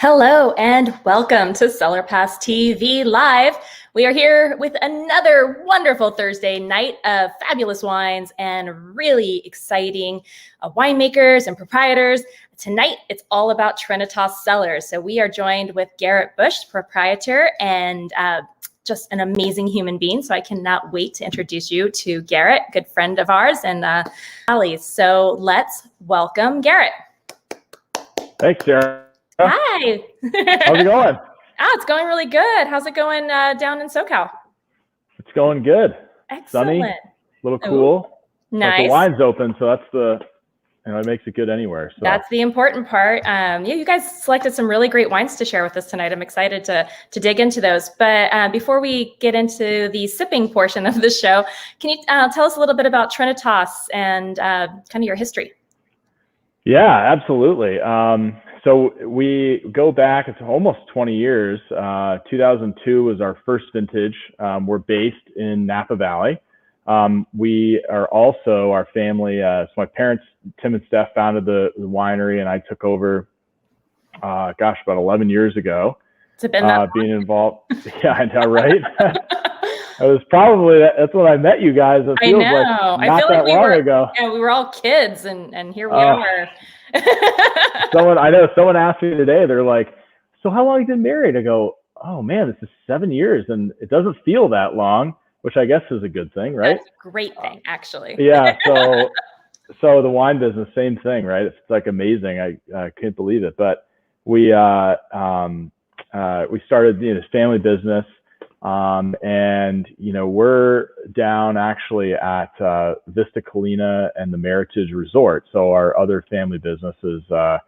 Hello and welcome to CellarPass TV Live. We are here with another wonderful Thursday night of fabulous wines and really exciting winemakers and proprietors. Tonight, it's all about Trinitas Cellars. So we are joined with Garrett Busch, proprietor, and just an amazing human being. So I cannot wait to introduce you to Garrett, good friend of ours, and Ali's. So let's welcome Garrett. Thanks, Sarah. Hi. How's it going? It's going really good. How's it going down in SoCal? It's going good. Excellent. Sunny, a little cool. Nice. But the wine's open, so that's it makes it good anywhere. So that's the important part. Yeah, you guys selected some really great wines to share with us tonight. I'm excited to dig into those. But before we get into the sipping portion of the show, can you tell us a little bit about Trinitas and kind of your history? Yeah, absolutely. So we go back, it's almost 20 years. 2002 was our first vintage. We're based in Napa Valley. We are also, our family, so my parents, Tim and Steph, founded the winery, and I took over, about 11 years ago. It's been that being involved. Yeah, I know, right? It was probably, that's when I met you guys. It feels like not that long ago. Yeah, we were all kids, and here we are. Someone asked me today, they're like, so how long have you been married? I go, oh man, this is 7 years, and it doesn't feel that long, which I guess is a good thing, right? That's a great thing, actually. Yeah, so the wine business, same thing, right? It's like amazing. I can't believe it. But we started this family business, and we're down actually at Vista Colina and the Meritage Resort. So our other family business is the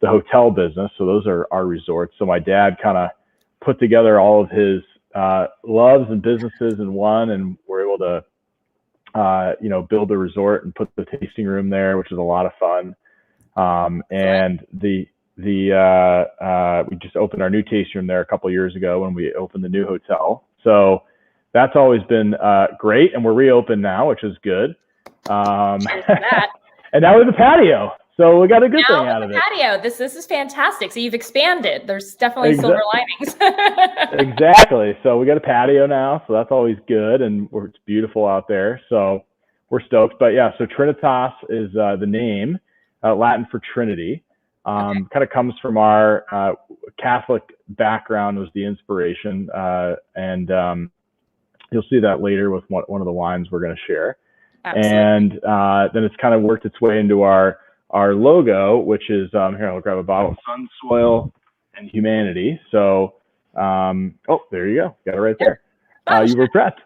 hotel business. So those are our resorts. So my dad kind of put together all of his loves and businesses in one, and we're able to build a resort and put the tasting room there, which is a lot of fun. And we just opened our new tasting room there a couple of years ago when we opened the new hotel. So that's always been great, and we're reopened now, which is good. And now we have a patio, so we got a good thing out of it. Patio. This is fantastic. So you've expanded. There's definitely silver linings. Exactly. So we got a patio now, so that's always good, and it's beautiful out there. So we're stoked. But yeah, so Trinitas is the name, Latin for Trinity. Kind of comes from our Catholic background was the inspiration, and you'll see that later with one of the wines we're going to share. Absolutely. And then it's kind of worked its way into our logo, which is here. I'll grab a bottle: sun, soil, and humanity. So, there you go, got it right there. You were prepped.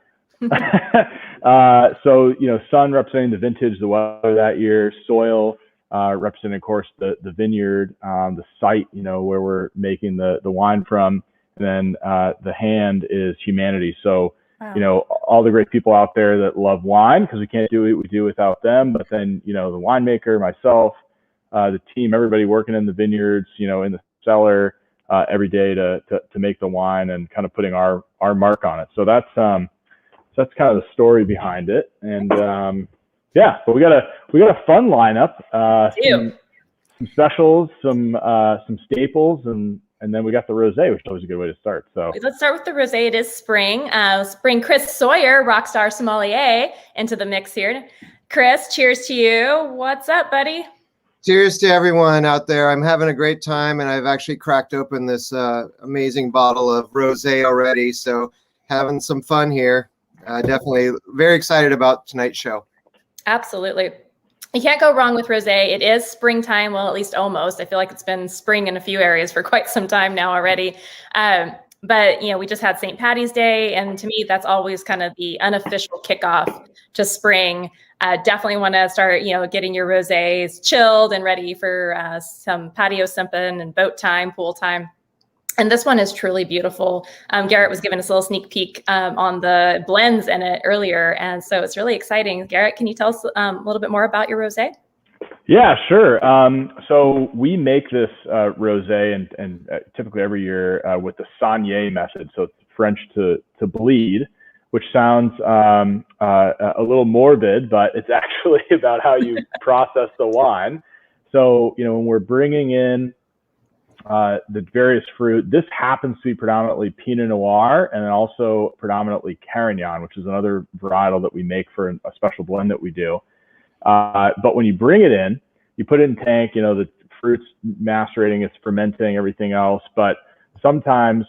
So sun representing the vintage, the weather that year, soil representing, of course, the vineyard, the site, where we're making the wine from, and then the hand is humanity. So, wow. All the great people out there that love wine, because we can't do what we do without them. But then, the winemaker, myself, the team, everybody working in the vineyards, in the cellar every day to make the wine and kind of putting our mark on it. So that's kind of the story behind it. And yeah, but we got a fun lineup. Some specials, some staples, and then we got the rosé, which is always a good way to start. So let's start with the rosé. It is spring. Spring Chris Sawyer, Rockstar Sommelier, into the mix here. Chris, cheers to you. What's up, buddy? Cheers to everyone out there. I'm having a great time, and I've actually cracked open this amazing bottle of rosé already. So having some fun here. Definitely very excited about tonight's show. Absolutely. You can't go wrong with rosé. It is springtime. Well, at least almost. I feel like it's been spring in a few areas for quite some time now already. But, we just had St. Patty's Day. And to me, that's always kind of the unofficial kickoff to spring. Definitely want to start, getting your rosés chilled and ready for some patio sipping and boat time, pool time. And this one is truly beautiful. Garrett was giving us a little sneak peek on the blends in it earlier. And so it's really exciting. Garrett, can you tell us a little bit more about your rosé? Yeah, sure. So we make this rosé and typically every year with the Saignée method. So it's French to bleed, which sounds a little morbid, but it's actually about how you process the wine. So, when we're bringing in the various fruit. This happens to be predominantly Pinot Noir and then also predominantly Carignan, which is another varietal that we make for a special blend that we do. But when you bring it in, you put it in tank, you know, the fruit's macerating, it's fermenting, everything else. But sometimes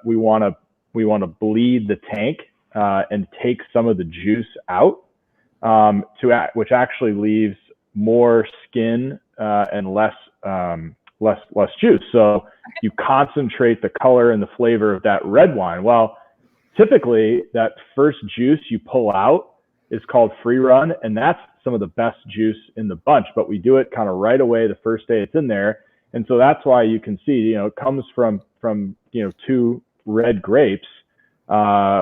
we want to bleed the tank and take some of the juice out, which actually leaves more skin and less juice. So you concentrate the color and the flavor of that red wine. Well, typically that first juice you pull out is called free run, and that's some of the best juice in the bunch. But we do it kind of right away the first day it's in there, and so that's why you can see, you know, it comes from you know, 2 red grapes,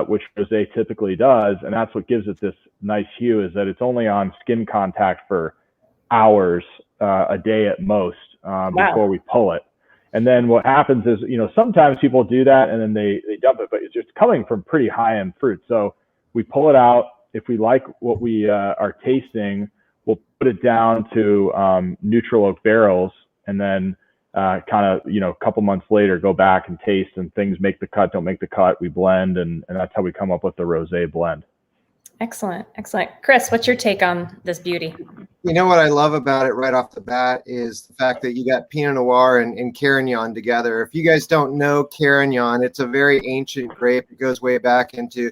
which rosé typically does, and that's what gives it this nice hue, is that it's only on skin contact for hours a day at most before we pull it. And then what happens is, you know, sometimes people do that and then they dump it, but it's just coming from pretty high-end fruit. So we pull it out. If we like what we are tasting, we'll put it down to neutral oak barrels, and then kind of, you know, a couple months later, go back and taste, and things make the cut, don't make the cut. We blend, and that's how we come up with the rosé blend. Excellent. Excellent. Chris, what's your take on this beauty? You know what I love about it right off the bat is the fact that you got Pinot Noir and Carignan together. If you guys don't know Carignan, it's a very ancient grape. It goes way back into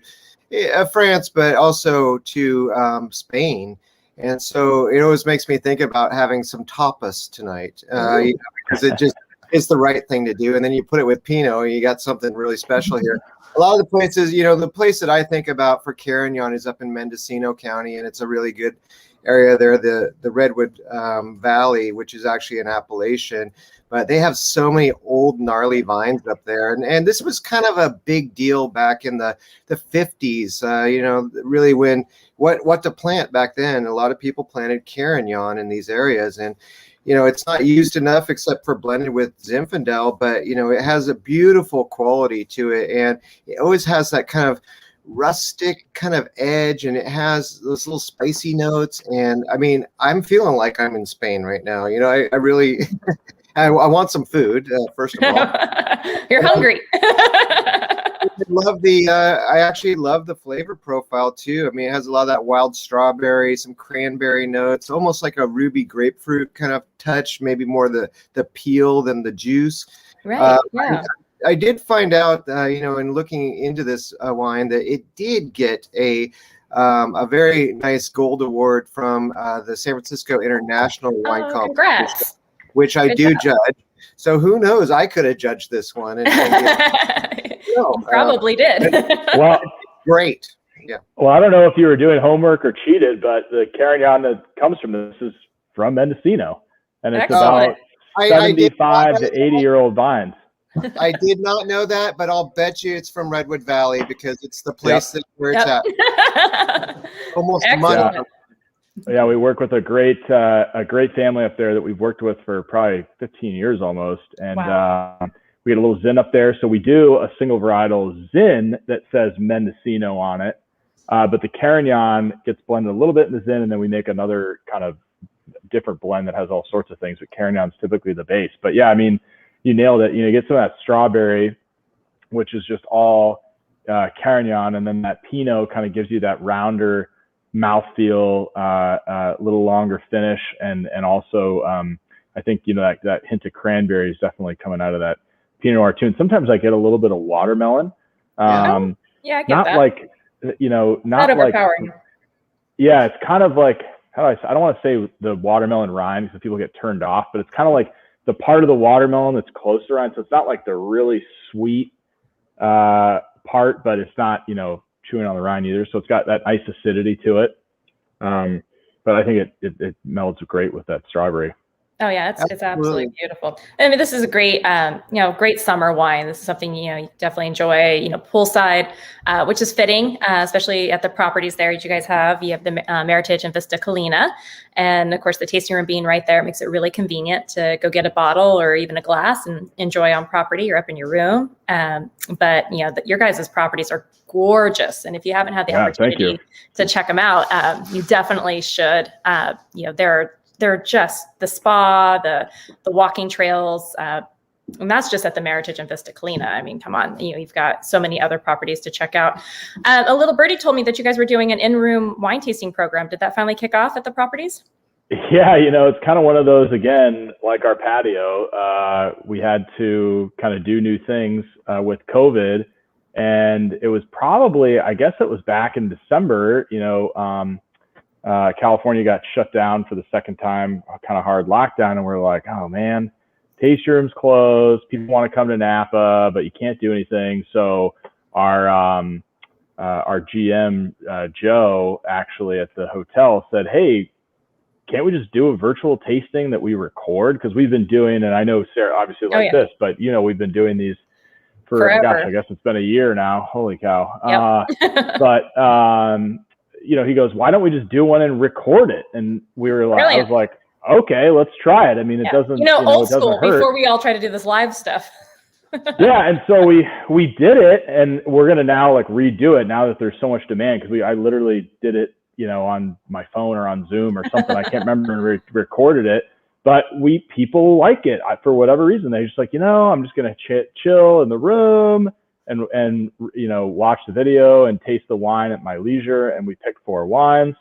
France, but also to Spain. And so it always makes me think about having some tapas tonight, you know, because it just is the right thing to do. And then you put it with Pinot, and you got something really special here. A lot of the places, you know, the place that I think about for Carignan is up in Mendocino County, and it's a really good area there, the Redwood Valley, which is actually an appellation. But they have so many old gnarly vines up there. And this was kind of a big deal back in the 50s, you know, really when what to plant back then. A lot of people planted Carignan in these areas. And, you know, it's not used enough except for blended with Zinfandel, but, you know, it has a beautiful quality to it. And it always has that kind of rustic kind of edge, and it has those little spicy notes. And I mean, I'm feeling like I'm in Spain right now. You know, I really... I want some food, first of all. You're hungry. I actually love the flavor profile too. I mean, it has a lot of that wild strawberry, some cranberry notes, almost like a ruby grapefruit kind of touch, maybe more the peel than the juice. Right. Yeah. I did find out, you know, in looking into this wine, that it did get a very nice gold award from the San Francisco International Wine Competition. Congrats. Which I do judge. So who knows? I could have judged this one. Probably did. Well, great. Yeah. Well, I don't know if you were doing homework or cheated, but the Carignan that comes from this is from Mendocino, and it's Excellent. about 75 to 80-year-old vines. I did not know that, but I'll bet you it's from Redwood Valley, because it's the place where it's at. Almost money. Yeah, we work with a great family up there that we've worked with for probably 15 years almost, and we had a little Zin up there. So we do a single varietal Zin that says Mendocino on it, but the Carignan gets blended a little bit in the Zin, and then we make another kind of different blend that has all sorts of things. But Carignan's typically the base. But yeah, I mean, you nailed it. You know, you get some of that strawberry, which is just all Carignan, and then that Pinot kind of gives you that rounder mouthfeel, a little longer finish, and also I think, you know, that hint of cranberry is definitely coming out of that Pinot Noir too. And sometimes I get a little bit of watermelon. Yeah, I get not that. Like, you know, not like overpowering. Yeah, it's kind of like, I don't want to say the watermelon rind because people get turned off, but it's kind of like the part of the watermelon that's close to rind. So it's not like the really sweet part, but it's not, you know, chewing on the rind either. So it's got that nice acidity to it. But I think it melds great with that strawberry. Oh yeah, it's absolutely beautiful. I mean, this is a great, you know, great summer wine. This is something, you know, you definitely enjoy, you know, poolside, which is fitting, especially at the properties there that you guys have. You have the Meritage and Vista Colina, and of course the tasting room being right there makes it really convenient to go get a bottle or even a glass and enjoy on property or up in your room. But you know, your guys' properties are gorgeous, and if you haven't had the opportunity to check them out, you definitely should. You know, they're just the spa, the walking trails, And that's just at the Meritage and Vista Colina. I mean, come on, you've got so many other properties to check out. A little birdie told me that you guys were doing an in-room wine tasting program. Did that finally kick off at the properties? Yeah, it's kind of one of those, again, like our patio. We had to kind of do new things with COVID. And it was probably, I guess it was back in December, California got shut down for the second time, kind of hard lockdown. And we're like, oh man, tasting rooms closed. People want to come to Napa, but you can't do anything. So our GM, Joe, actually at the hotel said, hey, can't we just do a virtual tasting that we record? Because we've been doing, and I know Sarah obviously like this, but we've been doing these for, forever. Gosh, I guess it's been a year now. Holy cow. Yep. But he goes, why don't we just do one and record it? And we were like, Brilliant. I was like, okay, let's try it. I mean, it doesn't, old it doesn't school hurt. before we all try to do this live stuff. Yeah. And so we did it, and we're going to now like redo it now that there's so much demand. Cause I literally did it, on my phone or on Zoom or something. I can't remember, and recorded it, but people like it for whatever reason. They just like, I'm just going to chill in the room and watch the video and taste the wine at my leisure. And we picked 4 wines.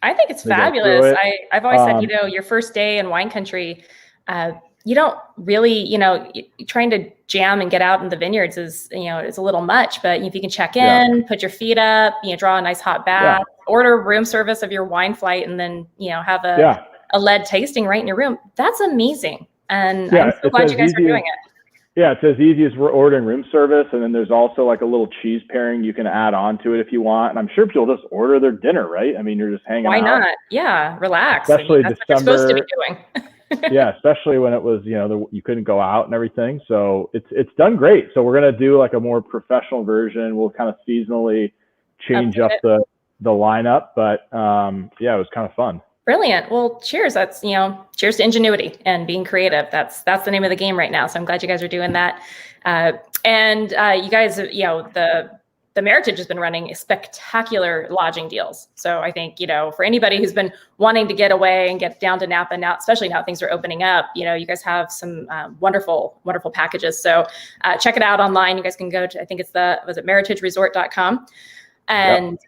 I think it's fabulous. I've always said, your first day in wine country, you don't really, trying to jam and get out in the vineyards is, it's a little much, but if you can check in, put your feet up, draw a nice hot bath, order room service of your wine flight, and then, have a lead tasting right in your room. That's amazing. And I'm so glad you guys are doing it. Yeah, it's as easy as we're ordering room service, and then there's also like a little cheese pairing you can add on to it if you want. And I'm sure people just order their dinner, right? I mean, you're just hanging out. Why not? Yeah, relax. Especially that's December. What you're supposed to be doing. Yeah, especially when it was, you couldn't go out and everything. So it's done great. So we're gonna do like a more professional version. We'll kind of seasonally change up the lineup, but it was kind of fun. Brilliant. Well, cheers. That's, cheers to ingenuity and being creative. That's the name of the game right now. So I'm glad you guys are doing that. And you guys, the Meritage has been running spectacular lodging deals. So I think, for anybody who's been wanting to get away and get down to Napa now, especially now things are opening up, you guys have some wonderful, wonderful packages. So check it out online. You guys can go to, I think it's meritageresort.com. And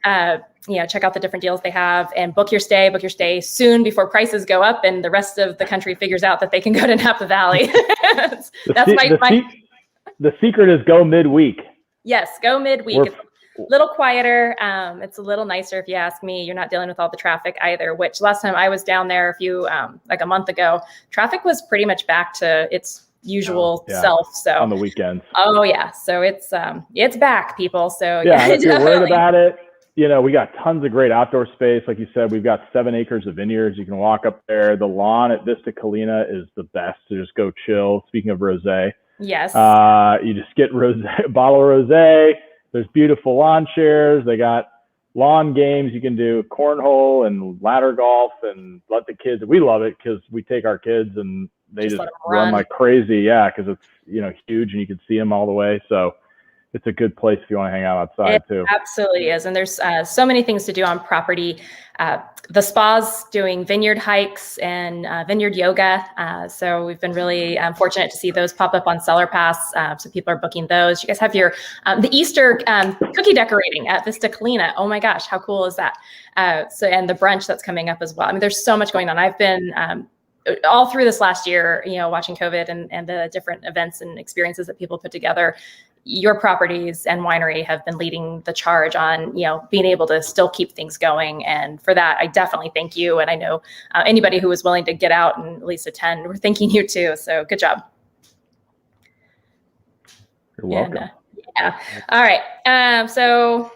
check out the different deals they have and book your stay soon before prices go up and the rest of the country figures out that they can go to Napa Valley. The secret is go midweek. Yes, go midweek. It's a little quieter. It's a little nicer if you ask me. You're not dealing with all the traffic either, which last time I was down there like a month ago, traffic was pretty much back to its usual self. So on the weekends. Oh yeah. So it's back, people. So if you're worried about it, we got tons of great outdoor space. Like you said, we've got 7 acres of vineyards. You can walk up there. The lawn at Vista Colina is the best to just go chill. Speaking of rosé. Yes. You just get a bottle of rosé. There's beautiful lawn chairs. They got lawn games. You can do cornhole and ladder golf and let the kids. We love it because we take our kids and they just run like crazy. Yeah, because it's huge and you can see them all the way. So it's a good place if you want to hang out outside too. Absolutely is. And there's so many things to do on property. The spa's doing vineyard hikes and vineyard yoga. So we've been really fortunate to see those pop up on CellarPass. So people are booking those. You guys have your the Easter cookie decorating at Vista Colina. Oh my gosh, how cool is that? And the brunch that's coming up as well. I mean, there's so much going on. I've been all through this last year, watching COVID and the different events and experiences that people put together. Your properties and winery have been leading the charge on, being able to still keep things going. And for that, I definitely thank you. And I know anybody who was willing to get out and at least attend, we're thanking you too. So good job. You're welcome. And, all right. So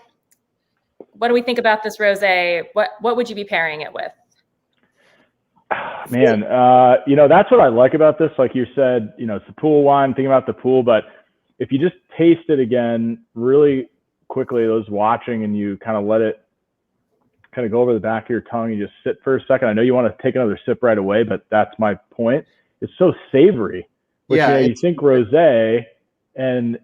what do we think about this rosé? What would you be pairing it with? Man, that's what I like about this. Like you said, it's a pool wine, thinking about the pool, but if you just taste it again really quickly, those watching, and you kind of let it kind of go over the back of your tongue, you just sit for a second. I know you want to take another sip right away, but that's my point. It's so savory, which you think rosé and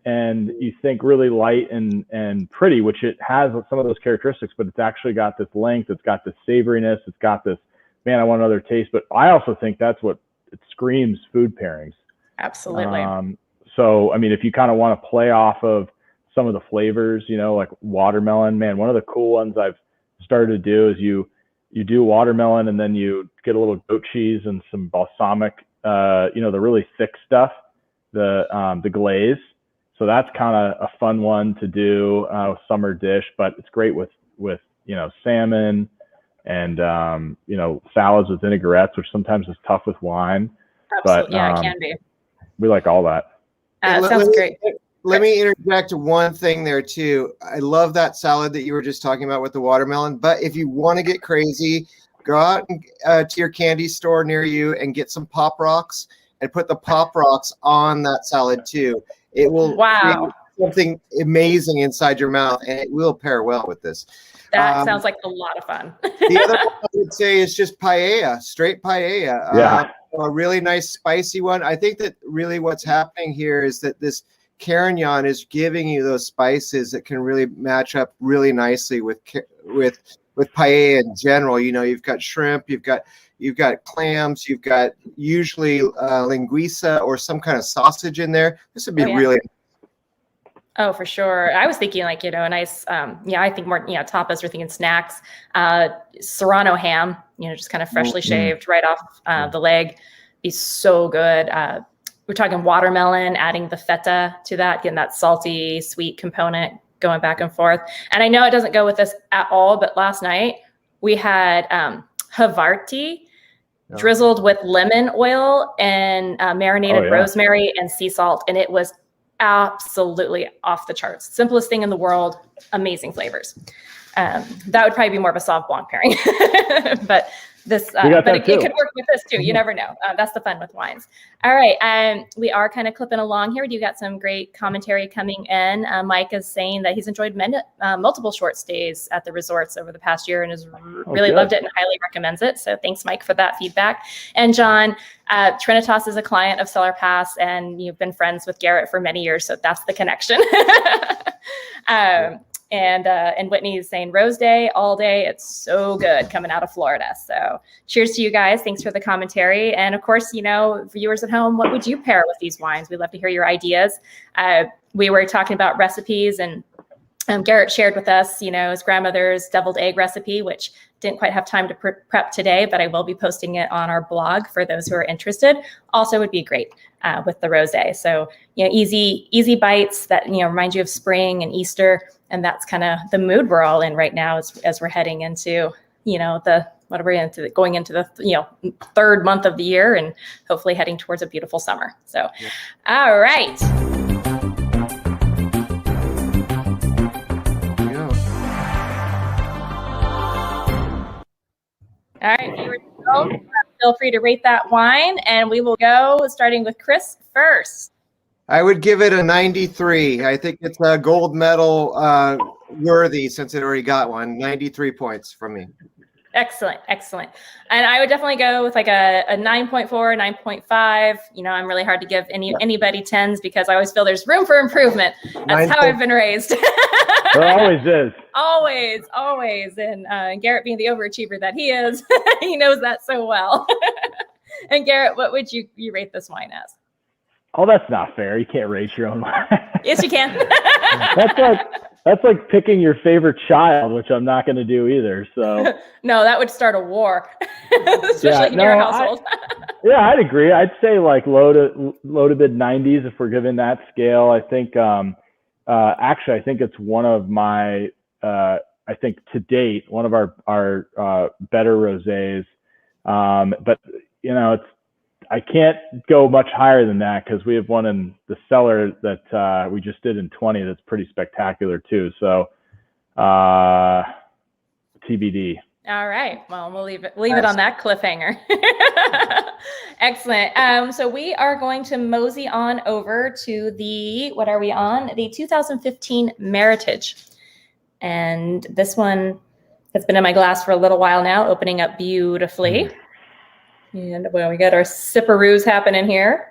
you think really light and pretty, which it has some of those characteristics, but it's actually got this length. It's got this savoriness. It's got this, man, I want another taste. But I also think that's what it screams food pairings. Absolutely. So, I mean, if you kind of want to play off of some of the flavors, you know, like watermelon, man, one of the cool ones I've started to do is you do watermelon and then you get a little goat cheese and some balsamic, you know, the really thick stuff, the glaze. So that's kind of a fun one to do, summer dish, but it's great with, you know, salmon and, you know, salads with vinaigrettes, which sometimes is tough with wine. Absolutely. But, Yeah, it can be. we like all that. Sounds great. Let me interject one thing there too. I love that salad that you were just talking about with the watermelon. But if you want to get crazy, go out to your candy store near you and get some Pop Rocks and put the Pop Rocks on that salad too. It will create something amazing inside your mouth, and it will pair well with this. That sounds like a lot of fun. The other one I would say is just paella, straight paella. Yeah. A really nice spicy one. I think that really what's happening here is that this Carignan is giving you those spices that can really match up really nicely with paella in general. You know, you've got shrimp, you've got clams, you've got usually linguiça or some kind of sausage in there. This would be really. Oh, for sure. I was thinking like, you know, a nice, I think more, you know, tapas, we're thinking snacks, Serrano ham, you know, just kind of freshly shaved right off the leg. Be so good. We're talking watermelon, adding the feta to that, getting that salty, sweet component going back and forth. And I know it doesn't go with this at all, but last night we had Havarti drizzled with lemon oil and marinated rosemary and sea salt. And it was absolutely off the charts. Simplest thing in the world, amazing flavors. That would probably be more of a Sauv Blanc pairing, but this, but it could work with this too. You never know. That's the fun with wines. All right. We are kind of clipping along here. You got some great commentary coming in. Mike is saying that he's enjoyed multiple short stays at the resorts over the past year and has really loved it and highly recommends it. So thanks, Mike, for that feedback. And John, Trinitas is a client of CellarPass and you've been friends with Garrett for many years. So that's the connection. And Whitney is saying Rose Day all day. It's so good coming out of Florida. So cheers to you guys. Thanks for the commentary. And of course, you know, viewers at home, what would you pair with these wines? We'd love to hear your ideas. We were talking about recipes and Garrett shared with us, you know, his grandmother's deviled egg recipe, which didn't quite have time to prep today, but I will be posting it on our blog for those who are interested. Also would be great with the rosé. So, you know, easy bites that, you know, remind you of spring and Easter. And that's kind of the mood we're all in right now as we're heading into, you know, going into the, you know, third month of the year and hopefully heading towards a beautiful summer. So, all right. All right, viewers, feel free to rate that wine, and we will go starting with Chris first. I would give it a 93. I think it's a gold medal worthy since it already got one. 93 points from me. Excellent, excellent. And I would definitely go with like a 9.4, 9.5. You know, I'm really hard to give anybody 10s because I always feel there's room for improvement. That's how I've been raised. There always is. Always. And Garrett being the overachiever that he is, he knows that so well. And Garrett, what would you rate this wine as? Oh, that's not fair. You can't rate your own wine. Yes, you can. That's like picking your favorite child, which I'm not going to do either. So no, that would start a war, especially in your household. I'd agree. I'd say like low to mid 90s if we're given that scale. I think actually I think it's one of my I think to date one of our better rosés. But you know I can't go much higher than that because we have one in the cellar that we just did in 20 that's pretty spectacular too. So TBD. All right. Well, we'll leave it on that cliffhanger. Excellent. So we are going to mosey on over to what are we on? The 2015 Meritage. And this one has been in my glass for a little while now, opening up beautifully. And well, we got our sipperoos happening here.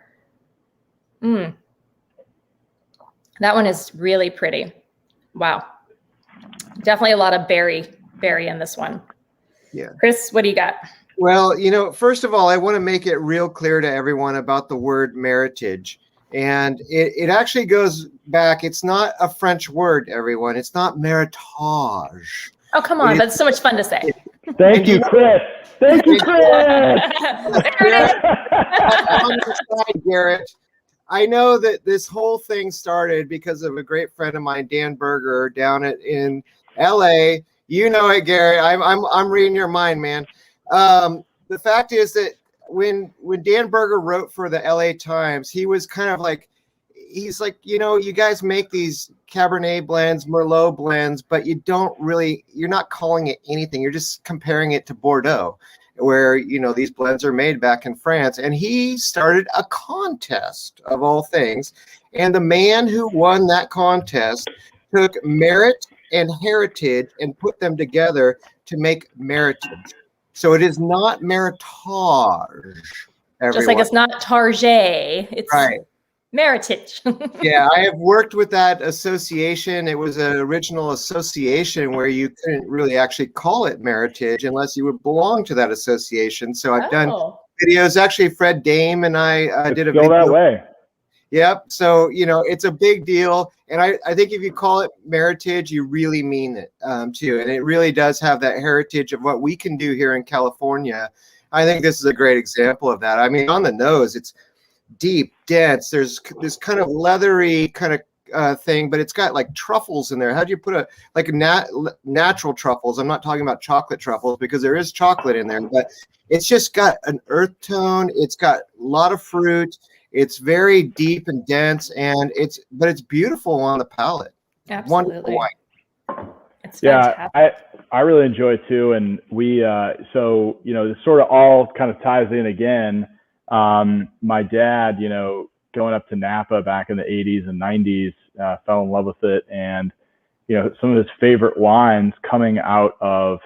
That one is really pretty. Wow. Definitely a lot of berry in this one. Yeah. Chris, what do you got? Well, first of all, I want to make it real clear to everyone about the word meritage. And it actually goes back. It's not a French word, everyone. It's not meritage. Oh, come on. But it's so much fun to say. Thank you, Chris. Thank you, Chris. On the side, Garrett, I know that this whole thing started because of a great friend of mine, Dan Berger, down in LA. You know it, Garrett. I'm reading your mind, man. The fact is that when Dan Berger wrote for the LA Times, he was kind of like, he's like, you guys make these Cabernet blends, Merlot blends, but you're not calling it anything. You're just comparing it to Bordeaux, where, these blends are made back in France. And he started a contest of all things. And the man who won that contest took merit and heritage and put them together to make meritage. So it is not meritage. Everyone. Just like it's not Target, it's right. Meritage. Yeah, I have worked with that association. It was an original association where you couldn't really actually call it Meritage unless you would belong to that association. So I've done videos. Actually, Fred Dame and I did a video that way. Yep. So, it's a big deal. And I think if you call it Meritage, you really mean it too. And it really does have that heritage of what we can do here in California. I think this is a great example of that. I mean, on the nose, it's deep, dense. There's this kind of leathery kind of thing, but it's got like truffles in there. How do you put natural truffles? I'm not talking about chocolate truffles because there is chocolate in there, but it's just got an earth tone. It's got a lot of fruit. It's very deep and dense, but it's beautiful on the palate. Absolutely. It's fantastic. Yeah, I really enjoy it too. And we, this sort of all kind of ties in again. My dad, going up to Napa back in the 80s and 90s, fell in love with it. And, some of his favorite wines coming out of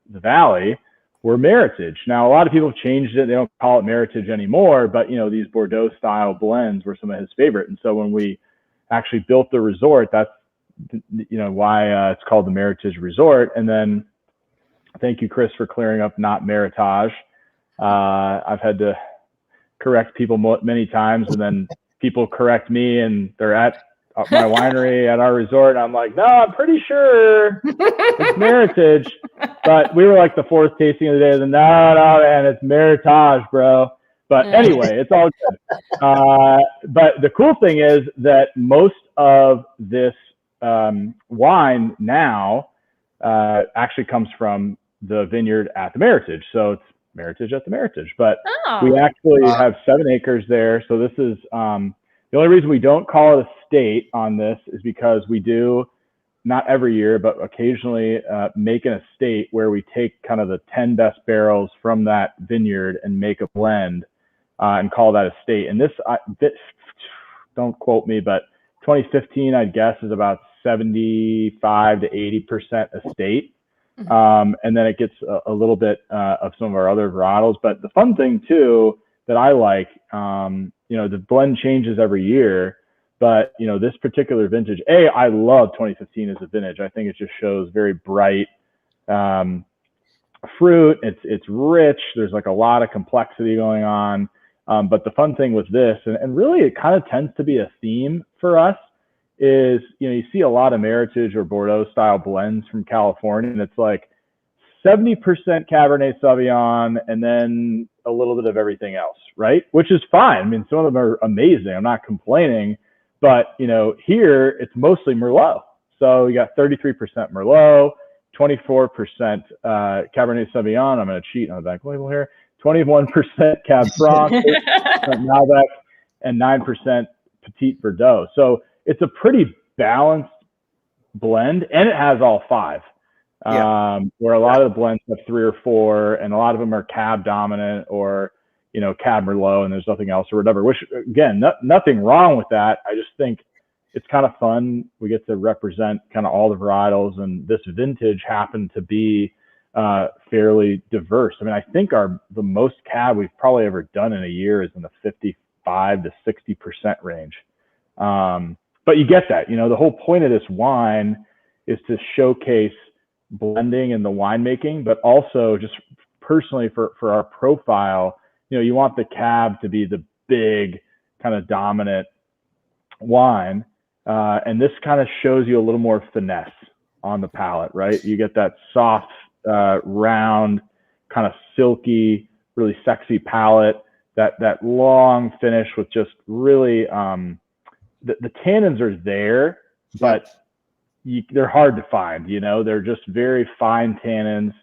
the valley were Meritage. Now, a lot of people have changed it. They don't call it Meritage anymore, but, these Bordeaux style blends were some of his favorite. And so when we actually built the resort, that's, why it's called the Meritage Resort. And then thank you, Chris, for clearing up not Meritage. I've had to correct people many times, and then people correct me and they're at my winery at our resort. And I'm like, no, I'm pretty sure it's Meritage. But we were like the fourth tasting of the day. No, man, it's Meritage, bro. But anyway, it's all good. But the cool thing is that most of this wine now actually comes from the vineyard at the Meritage. So it's Meritage at the Meritage. But we actually have 7 acres there. So this is the only reason we don't call it a state on this is because we do, not every year, but occasionally make an estate where we take kind of the 10 best barrels from that vineyard and make a blend and call that a state. And this, don't quote me, but 2015, I'd guess, is about 75 to 80% estate. And then it gets a little bit of some of our other varietals. But the fun thing too that I like, the blend changes every year. But this particular vintage, I love 2015 as a vintage. I think it just shows very bright fruit. It's rich. There's like a lot of complexity going on. But the fun thing with this, and really it kind of tends to be a theme for us, is you see a lot of Meritage or Bordeaux style blends from California, and it's like 70% Cabernet Sauvignon and then a little bit of everything else, right? Which is fine. I mean, some of them are amazing. I'm not complaining, but here it's mostly Merlot. So you got 33% Merlot, 24% Cabernet Sauvignon. I'm going to cheat on the back label here. 21% Cab Franc, Malbec, and 9% Petit Verdot. So it's a pretty balanced blend, and it has all 5. Where a lot of the blends have 3 or 4, and a lot of them are Cab dominant or Cab Merlot, and there's nothing else or whatever. Which again, nothing wrong with that. I just think it's kind of fun. We get to represent kind of all the varietals, and this vintage happened to be fairly diverse. I mean, I think the most Cab we've probably ever done in a year is in the 55 to 60% range. But you get that. The whole point of this wine is to showcase blending and the winemaking, but also just personally for our profile, you want the cab to be the big kind of dominant wine. And this kind of shows you a little more finesse on the palate, right? You get that soft, round, kind of silky, really sexy palate, that long finish with just really, the tannins are there, but they're hard to find, they're just very fine tannins,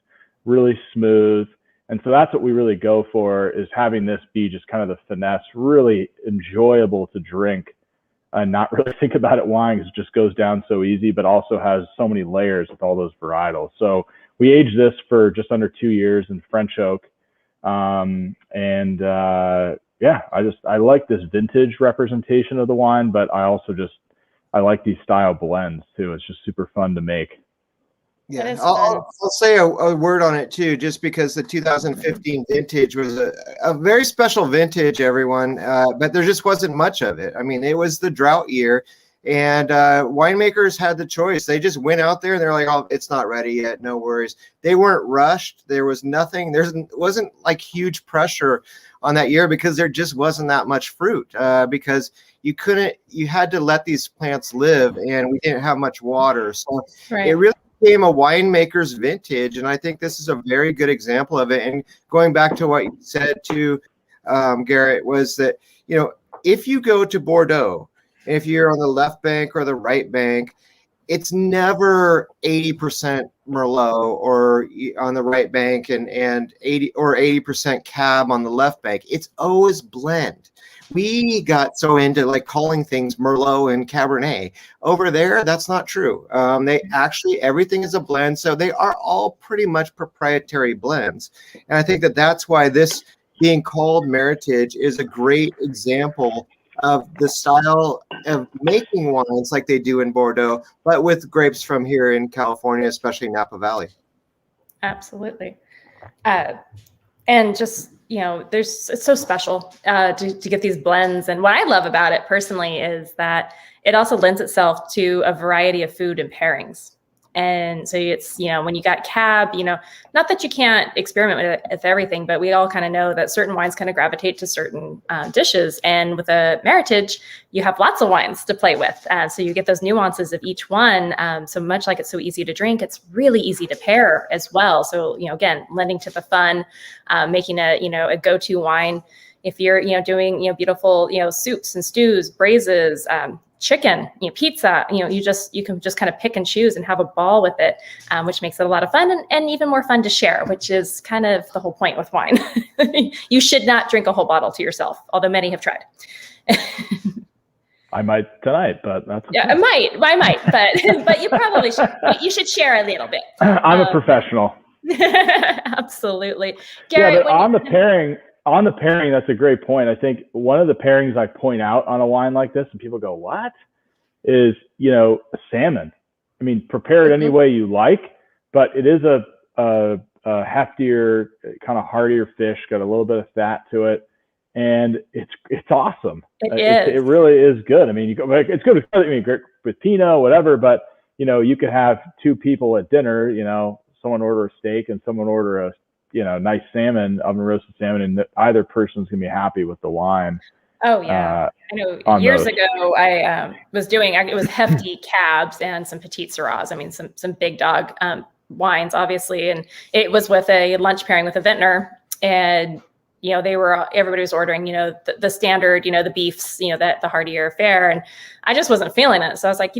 really smooth. And so that's what we really go for, is having this be just kind of the finesse, really enjoyable to drink and not really think about it wine, because it just goes down so easy, but also has so many layers with all those varietals. So we aged this for just under 2 years in French oak. I like this vintage representation of the wine, but I like these style blends too. It's just super fun to make. Yeah, I'll say a word on it too, just because the 2015 vintage was a very special vintage, everyone, but there just wasn't much of it. I mean, it was the drought year, and winemakers had the choice. They just went out there and they're like, oh, it's not ready yet, no worries. They weren't rushed. There was nothing, wasn't like huge pressure on that year, because there just wasn't that much fruit, because you had to let these plants live, and we didn't have much water. So It really became a winemaker's vintage, and I think this is a very good example of it. And going back to what you said too, Garrett, was that if you go to Bordeaux, if you're on the left bank or the right bank, it's never 80% Merlot or on the right bank and 80% Cab on the left bank. It's always blend. We got so into like calling things Merlot and Cabernet. Over there, that's not true. They actually, everything is a blend. So they are all pretty much proprietary blends. And I think that's why this being called Meritage is a great example of the style of making wines like they do in Bordeaux, but with grapes from here in California, especially Napa Valley. Absolutely. And just, it's so special to get these blends. And what I love about it personally is that it also lends itself to a variety of food and pairings. And so it's, when you got Cab, not that you can't experiment with everything, but we all kind of know that certain wines kind of gravitate to certain dishes. And with a Meritage, you have lots of wines to play with. So you get those nuances of each one. So much like it's so easy to drink, it's really easy to pair as well. So, again, lending to the fun, making a go-to wine. If you're, doing, beautiful, soups and stews, braises, chicken, pizza, you can just kind of pick and choose and have a ball with it, which makes it a lot of fun and even more fun to share, which is kind of the whole point with wine. You should not drink a whole bottle to yourself, although many have tried. I might tonight, but that's okay. Yeah, I might, but you probably should. You should share a little bit. I'm a professional. Absolutely. Garrett, but on the pairing, that's a great point. I think one of the pairings I point out on a wine like this, and people go, what? Is, salmon. I mean, prepare it any way you like, but it is a heftier, kind of heartier fish, got a little bit of fat to it, and it's awesome. It really is good. I mean, it's good with Pinot, whatever, but, you could have two people at dinner, someone order a steak and someone order a nice salmon, oven roasted salmon, and either person's gonna be happy with the wine. Oh yeah, I know. Years ago, I was doing it was hefty Cabs and some Petite Syrahs. I mean, some big dog wines, obviously, and it was with a lunch pairing with a vintner, and everybody was ordering, the standard, the beefs, that the heartier fare, and I just wasn't feeling it. So I was like,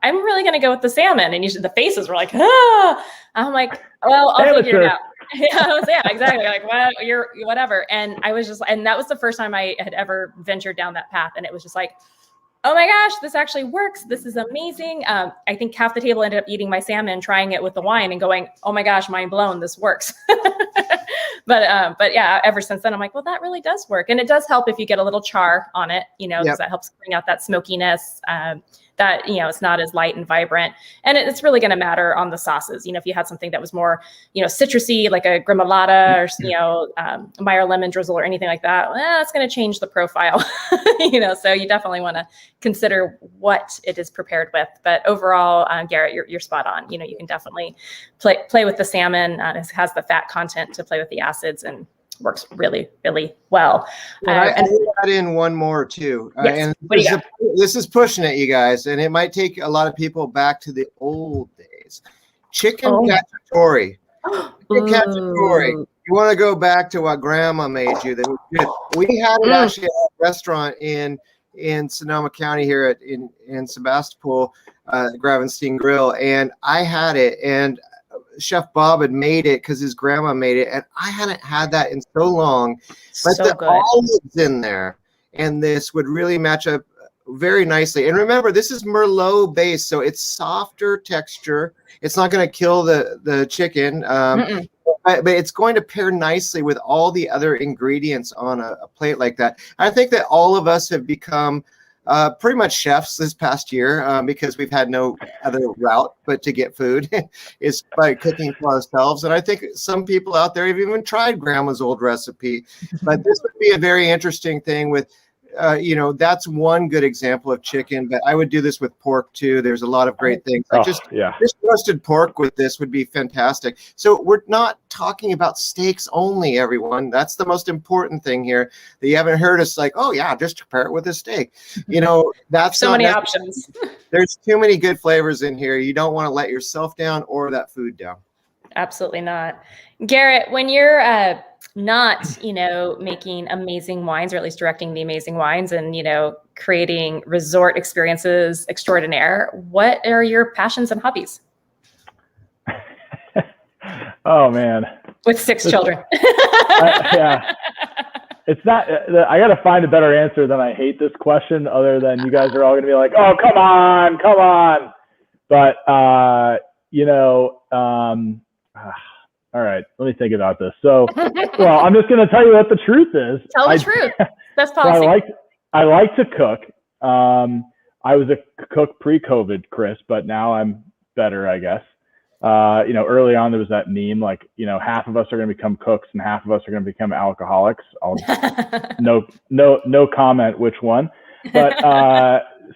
I'm really gonna go with the salmon, and the faces were like, ah. I'm like, well, I'll figure it out. Yeah, exactly. Like, well, you're whatever. And I was and that was the first time I had ever ventured down that path. And it was just like, oh my gosh, this actually works. This is amazing. I think half the table ended up eating my salmon, trying it with the wine and going, oh my gosh, mind blown, this works. But yeah, ever since then, I'm like, well, that really does work. And it does help if you get a little char on it, because that helps bring out that smokiness, that, it's not as light and vibrant. And it's really going to matter on the sauces. If you had something that was more, citrusy, like a gremolata or, Meyer lemon drizzle or anything like that, that's going to change the profile, so you definitely want to consider what it is prepared with. But overall, Garrett, you're spot on. You can definitely play with the salmon. It has the fat content to play with the acid. acids and works really, really well. I add in one more too. Yes. And this is pushing it, you guys, and it might take a lot of people back to the old days. Chicken cacciatore. Chicken cacciatore. You want to go back to what grandma made you. That was good. We had it actually at a restaurant in Sonoma County here in Sebastopol, Gravenstein Grill, and I had it, and Chef Bob had made it because his grandma made it, and I hadn't had that in so long. But so the good. olives in there, and this would really match up very nicely. And remember, this is Merlot based, so it's softer texture. It's not going to kill the chicken, but it's going to pair nicely with all the other ingredients on a plate like that. I think that all of us have become pretty much chefs this past year because we've had no other route but to get food is by cooking for ourselves. And I think some people out there have even tried grandma's old recipe, but this would be a very interesting thing with, that's one good example of chicken, but I would do this with pork too. There's a lot of great things. Just roasted pork with this would be fantastic. So we're not talking about steaks only, everyone. That's the most important thing here, that you haven't heard us like, oh yeah, just prepare it with a steak. That's so many options. There's too many good flavors in here. You don't want to let yourself down or that food down. Absolutely not. Garrett, when you're not, making amazing wines, or at least directing the amazing wines and, creating resort experiences extraordinaire, what are your passions and hobbies? Oh, man. With 6 children. Yeah. It's not, I got to find a better answer than I hate this question, other than you guys are all going to be like, oh, come on. But, all right, let me think about this. So, well, I'm just going to tell you what the truth is. Tell the truth. That's policy. So I like to cook. I was a cook pre-COVID, Chris, but now I'm better, I guess. Early on there was that meme, like, half of us are going to become cooks and half of us are going to become alcoholics. No comment which one. But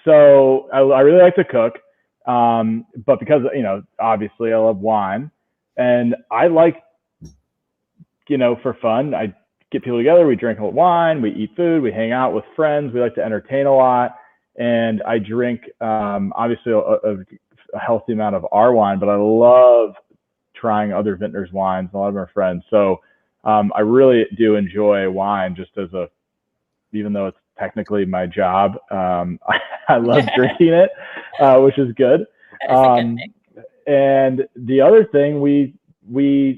so I really like to cook. But because, obviously I love wine. And I like, for fun, I get people together, we drink a little wine, we eat food, we hang out with friends, we like to entertain a lot. And I drink, obviously, a healthy amount of our wine, but I love trying other vintners' wines. A lot of them are friends. So I really do enjoy wine just even though it's technically my job. I love drinking it, which is good. And the other thing,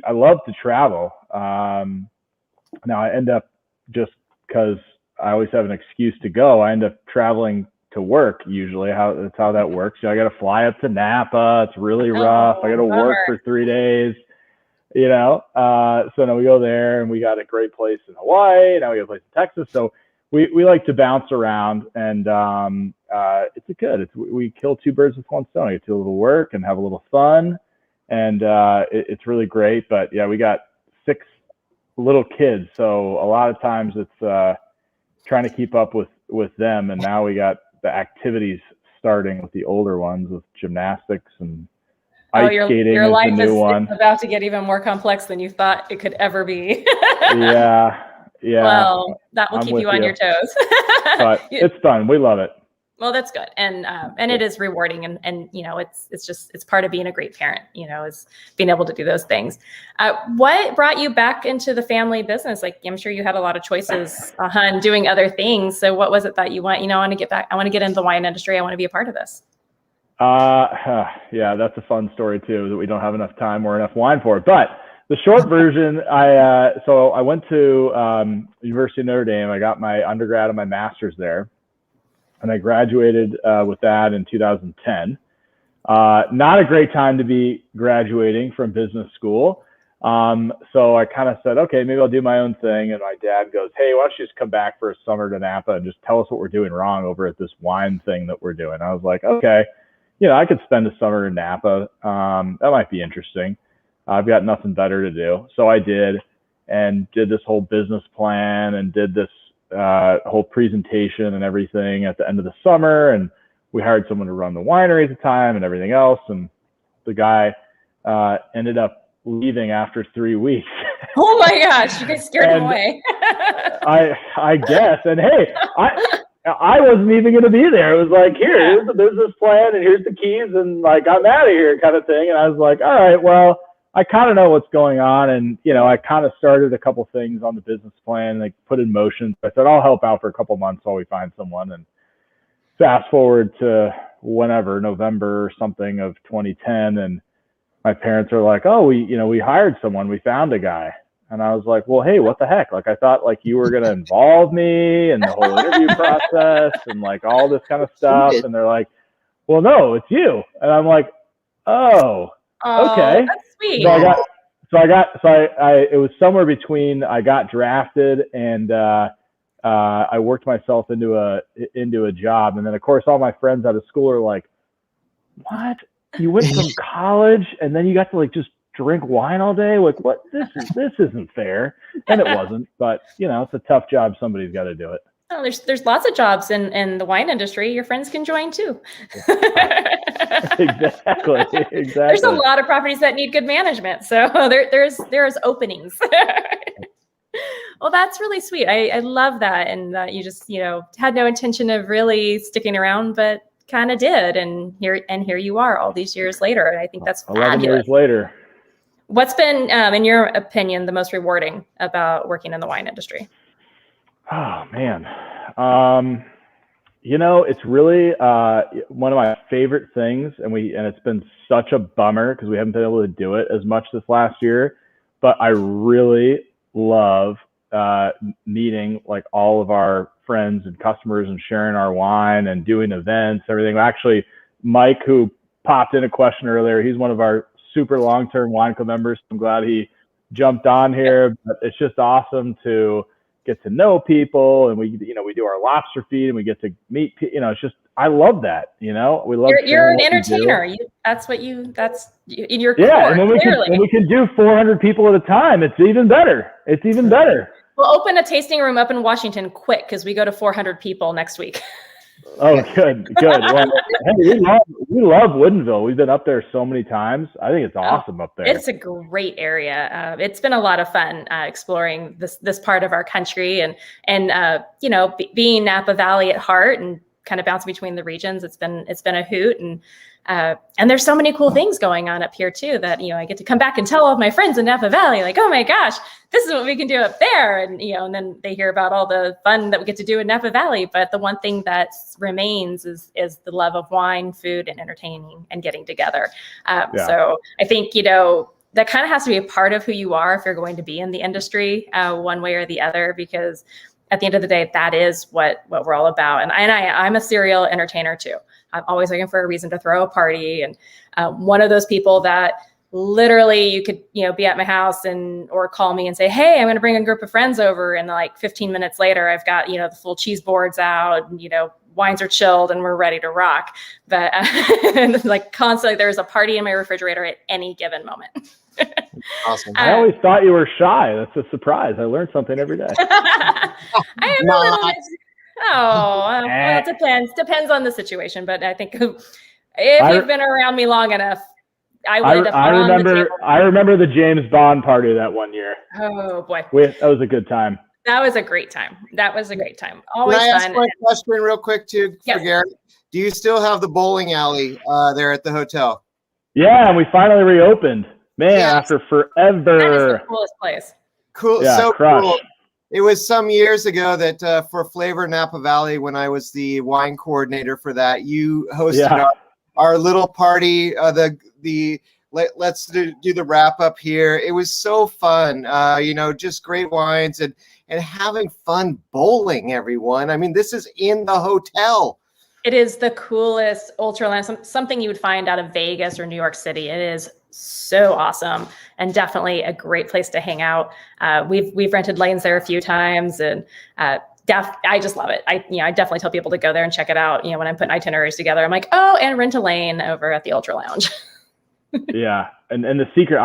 I love to travel. Now I end up, just because I always have an excuse to go, I end up traveling to work usually. That's how that works. I got to fly up to Napa. It's really rough. I got to work for 3 days, so now we go there, and we got a great place in Hawaii. Now we got a place in Texas. So we like to bounce around, and we kill 2 birds with 1 stone. I get to do a little work and have a little fun, and it's really great. But yeah, we got 6 little kids, so a lot of times it's trying to keep up with them. And now we got the activities starting with the older ones, with gymnastics and ice skating. Your life is about to get even more complex than you thought it could ever be. Yeah. Well, that will keep you on your toes. But it's fun. We love it. Well, that's good. And it is rewarding. And it's part of being a great parent, is being able to do those things. What brought you back into the family business? Like, I'm sure you had a lot of choices on doing other things. So what was it that you want, I want to get back, I want to get into the wine industry. I want to be a part of this. Yeah, that's a fun story too, that we don't have enough time or enough wine for. But the short version, I went to University of Notre Dame. I got my undergrad and my master's there, and I graduated with that in 2010. Not a great time to be graduating from business school. So I kind of said, okay, maybe I'll do my own thing. And my dad goes, hey, why don't you just come back for a summer to Napa and just tell us what we're doing wrong over at this wine thing that we're doing. I was like, okay, I could spend a summer in Napa. That might be interesting. I've got nothing better to do. So I did, and did this whole business plan, and did this whole presentation and everything at the end of the summer. And we hired someone to run the winery at the time and everything else. And the guy ended up leaving after 3 weeks. Oh my gosh, you guys scared him away. I guess. And hey, I wasn't even going to be there. It was like, here's the business plan and here's the keys and like, I'm out of here kind of thing. And I was like, all right, well, I kind of know what's going on. And, you know, I kind of started a couple things on the business plan, like put in motion. So I said, I'll help out for a couple months while we find someone. And fast forward to whenever, November or something of 2010. And my parents are like, oh, we hired someone, we found a guy. And I was like, well, hey, what the heck? Like, I thought like you were going to involve me in the whole interview process and like all this kind of stuff. And they're like, well, no, it's you. And I'm like, oh, okay. That's sweet. It was somewhere between I got drafted and I worked myself into a job. And then of course, all my friends out of school are like, what? You went from college and then you got to like just drink wine all day? Like, what? This isn't fair. And it wasn't, but you know, it's a tough job. Somebody's got to do it. Oh, there's lots of jobs in the wine industry. Your friends can join too. Exactly. There's a lot of properties that need good management. So there's openings. Well, that's really sweet. I love that. And you just, had no intention of really sticking around, but kind of did. And here you are all these years later. And I think that's 11 fabulous. years later. What's been, in your opinion, the most rewarding about working in the wine industry? Oh man. It's really one of my favorite things, and it's been such a bummer because we haven't been able to do it as much this last year, but I really love meeting like all of our friends and customers and sharing our wine and doing events, everything. Actually, Mike, who popped in a question earlier, he's one of our super long-term wine club members. I'm glad he jumped on here, but it's just awesome to get to know people, and we do our lobster feed and we get to meet people. It's just, I love that. We love. You're an entertainer. That's in your core. Yeah, and when we can do 400 people at a time, it's even better. We'll open a tasting room up in Washington quick because we go to 400 people next week. Oh, good. Well, hey, we love Woodinville. We've been up there so many times. I think it's awesome up there. It's a great area. It's been a lot of fun exploring this part of our country, and being Napa Valley at heart and kind of bouncing between the regions. It's been a hoot, and there's so many cool things going on up here too that I get to come back and tell all of my friends in Napa Valley, like, oh my gosh, this is what we can do up there, and and then they hear about all the fun that we get to do in Napa Valley. But the one thing that remains is the love of wine, food, and entertaining and getting together. So I think that kind of has to be a part of who you are if you're going to be in the industry one way or the other, because at the end of the day, that is what we're all about. And I'm a serial entertainer too. I'm always looking for a reason to throw a party. And one of those people that literally you could, be at my house or call me and say, hey, I'm going to bring a group of friends over. And like 15 minutes later, I've got, the full cheese boards out, and, wines are chilled and we're ready to rock. But and like constantly there's a party in my refrigerator at any given moment. Awesome. I always thought you were shy. That's a surprise. I learned something every day. I am a little bit. Well, it depends on the situation. But I think if you've been around me long enough, I remember the James Bond party that one year. Oh boy, that was a good time. That was a great time. Always fun. Can I ask fun. one question real quick too for Yes. Garrett? Do you still have the bowling alley there at the hotel? Yeah, and we finally reopened. Man, after forever. That is the coolest place. Cool. Yeah, so crush. cool. It was some years ago that for Flavor Napa Valley, when I was the wine coordinator for that, you hosted our little party. Let's do the wrap up here. It was so fun. Just great wines and having fun bowling, everyone. I mean, this is in the hotel. It is the coolest ultraland, something you would find out of Vegas or New York City. It is so awesome and definitely a great place to hang out. We've rented lanes there a few times, and I just love it. I definitely tell people to go there and check it out. When I'm putting itineraries together, I'm like, oh, and rent a lane over at the Ultra Lounge. Yeah, and the secret,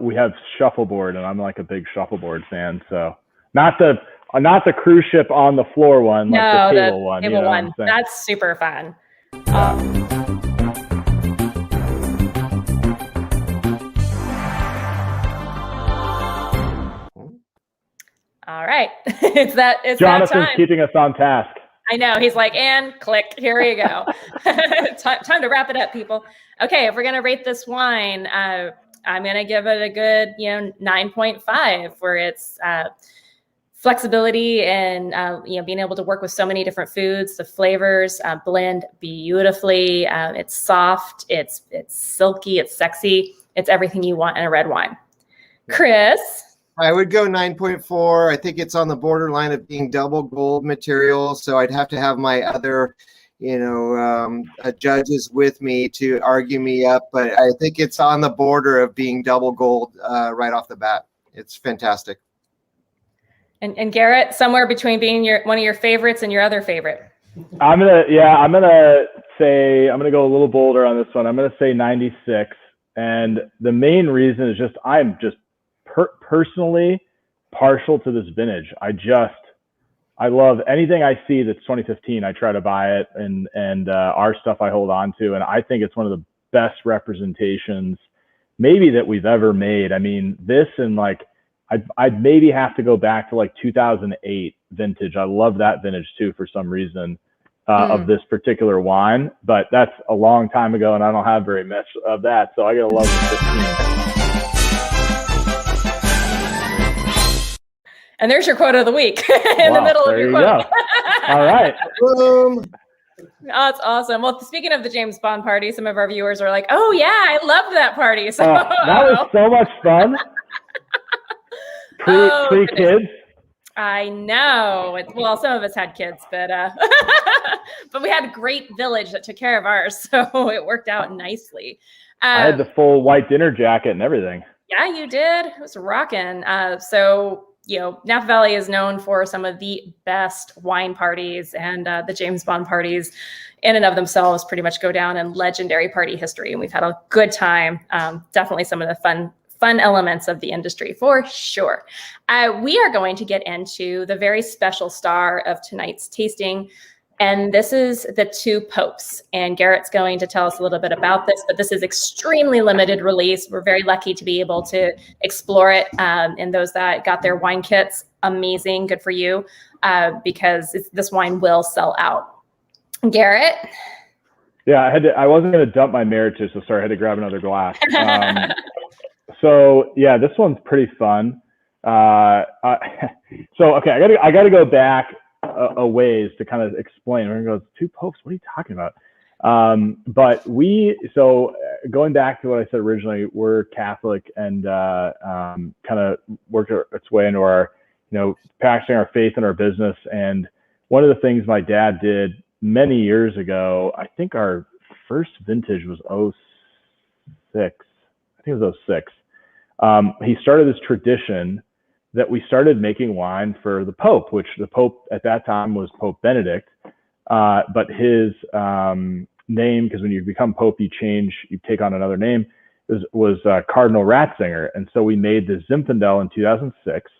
we have shuffleboard, and I'm like a big shuffleboard fan. So not the cruise ship on the floor one, like the table one. Table one. That's super fun. All right. It's that Jonathan's time. keeping us on task. I know. He's like, and click, here we go. Time to wrap it up, people. Okay, if we're going to rate this wine, I'm going to give it a good, 9.5 for its flexibility and, being able to work with so many different foods. The flavors blend beautifully. It's soft, it's silky, it's sexy. It's everything you want in a red wine. Chris? I would go 9.4. I think it's on the borderline of being double gold material. So I'd have to have my other, judges with me to argue me up. But I think it's on the border of being double gold right off the bat. It's fantastic. And Garrett, somewhere between being one of your favorites and your other favorite. I'm gonna go a little bolder on this one. I'm gonna say 96. And the main reason is I'm just personally partial to this vintage. I love anything I see that's 2015. I try to buy it, and our stuff I hold on to, and I think it's one of the best representations maybe that we've ever made. I mean, this and I'd maybe have to go back to 2008 vintage. I love that vintage too for some reason of this particular wine, but that's a long time ago, and I don't have very much of that, so I gotta love the 15. And there's your quote of the week in the middle of your quote. All right. Boom. Oh, that's awesome. Well, speaking of the James Bond party, some of our viewers are like, "Oh yeah, I loved that party." So that was so much fun. Pre kids. I know. Well, some of us had kids, but but we had a great village that took care of ours, so it worked out nicely. I had the full white dinner jacket and everything. Yeah, you did. It was rocking. So Napa Valley is known for some of the best wine parties, and the James Bond parties in and of themselves pretty much go down in legendary party history. And we've had a good time. Definitely some of the fun elements of the industry for sure. We are going to get into the very special star of tonight's tasting. And this is the Two Popes. And Garrett's going to tell us a little bit about this, but this is extremely limited release. We're very lucky to be able to explore it. And those that got their wine kits, amazing, good for you, because this wine will sell out. Garrett? Yeah, I wasn't going to dump my Meritage, so sorry, I had to grab another glass. So yeah, this one's pretty fun. So okay, I got to go back a ways to kind of explain. We're gonna go, Two Popes, what are you talking about? But going back to what I said originally, we're Catholic, and kind of worked its way into our, practicing our faith in our business. And one of the things my dad did many years ago, I think our first vintage was 06. I think it was 06. He started this tradition that we started making wine for the Pope, which the Pope at that time was Pope Benedict. But his name, because when you become Pope, you take on another name, was Cardinal Ratzinger. And so we made the Zinfandel in 2006